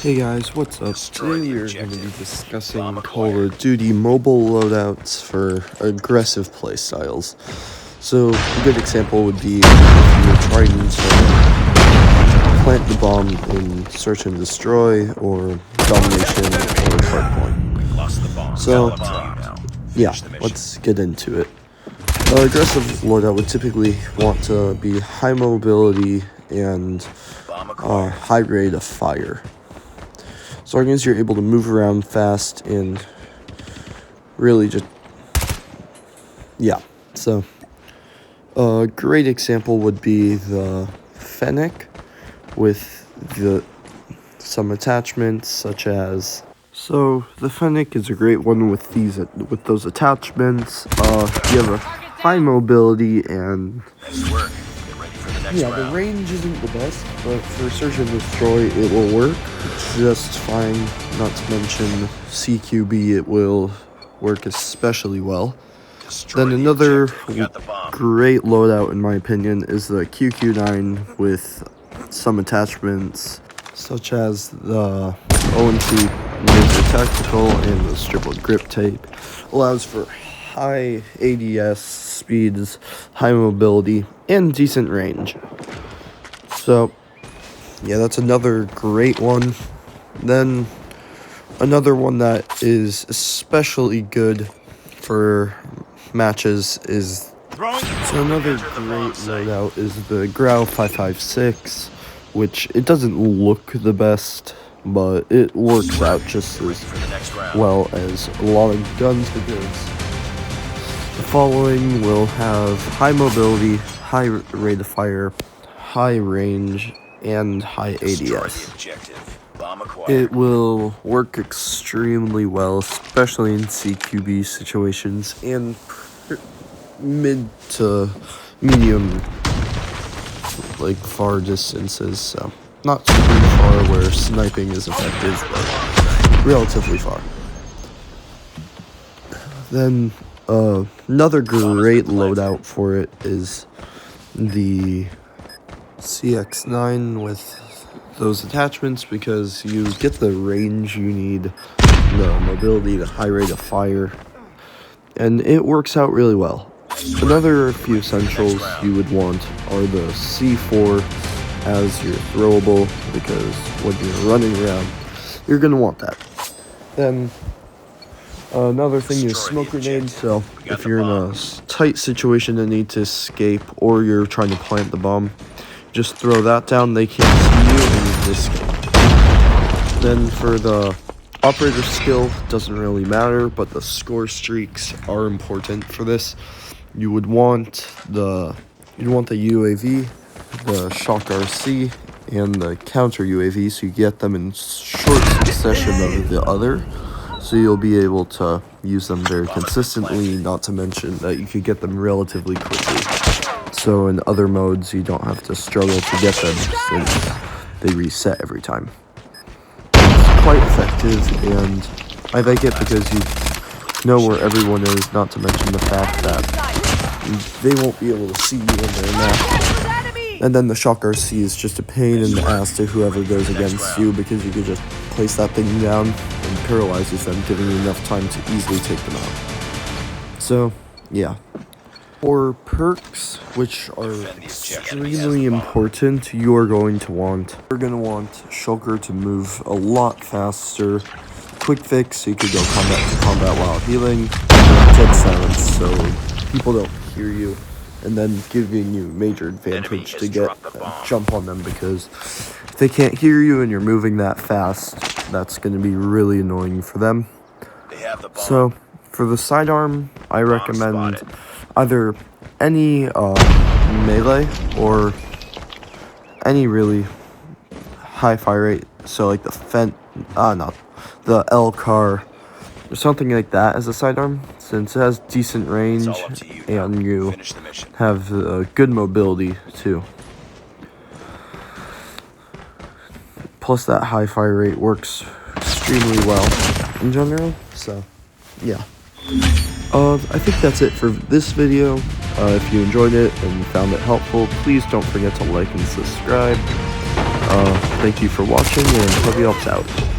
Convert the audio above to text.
Hey guys, what's up? Today we are going to be discussing Call of Duty mobile loadouts for aggressive playstyles. So, a good example would be if you're trying to plant the bomb in Search and Destroy, or Domination, or Hardpoint. So, yeah, let's get into it. Aggressive loadout would typically want to be high mobility and high rate of fire. So long as you're able to move around fast and really just, yeah. So a great example would be the Fennec with some attachments such as. So the Fennec is a great one with those attachments. You have a high mobility and the range isn't the best, but for Search and Destroy it will work just fine. Not to mention CQB, it will work especially well. Then another great loadout in my opinion is the QQ9 with some attachments such as the ONC Laser Tactical and the Stripled Grip Tape. Allows for high ADS speeds, high mobility, and decent range. So yeah, that's another great one. Then another one that is especially good for matches is another great loadout is the Grau 556, which it doesn't look the best, but it works out just as well as a lot of guns because the following will have high mobility, high rate of fire, high range, and high ADS. It will work extremely well, especially in CQB situations and mid to medium, like far distances. So not too far where sniping is effective, but relatively far. Then another great loadout for it is the CX9 with those attachments because you get the range you need, the mobility, the high rate of fire, and it works out really well. Another few essentials you would want are the C4 as your throwable, because when you're running around, you're going to want that. Then another thing is smoke grenades, so if you're in a tight situation and need to escape, or you're trying to plant the bomb, just throw that down, they can't see you, and you can escape. Then for the operator skill, doesn't really matter, but the score streaks are important for this. You would want the UAV, the Shock RC, and the counter UAV, so you get them in short succession of the other, so you'll be able to use them very consistently, not to mention that you could get them relatively quickly. So in other modes, you don't have to struggle to get them since they reset every time. It's quite effective, and I like it because you know where everyone is, not to mention the fact that they won't be able to see you when they're in there. And then the Shock RC is just a pain in the ass to whoever goes against you, because you could just place that thing down and paralyzes them, giving you enough time to easily take them out. So, yeah. For perks, which are extremely important, you're going to want Shulker to move a lot faster, quick fix so you could go combat to combat while healing, dead silence so people don't hear you, and then giving you major advantage to get jump on them, because if they can't hear you and you're moving that fast, that's going to be really annoying for them. So for the sidearm, I recommend either any melee or any really high fire rate, so like the L-Car or something like that as a sidearm, since it has decent range and you have good mobility too. Plus that high fire rate works extremely well in general, so yeah. I think that's it for this video. If you enjoyed it and found it helpful, please don't forget to like and subscribe. Thank you for watching, and hope you helps out.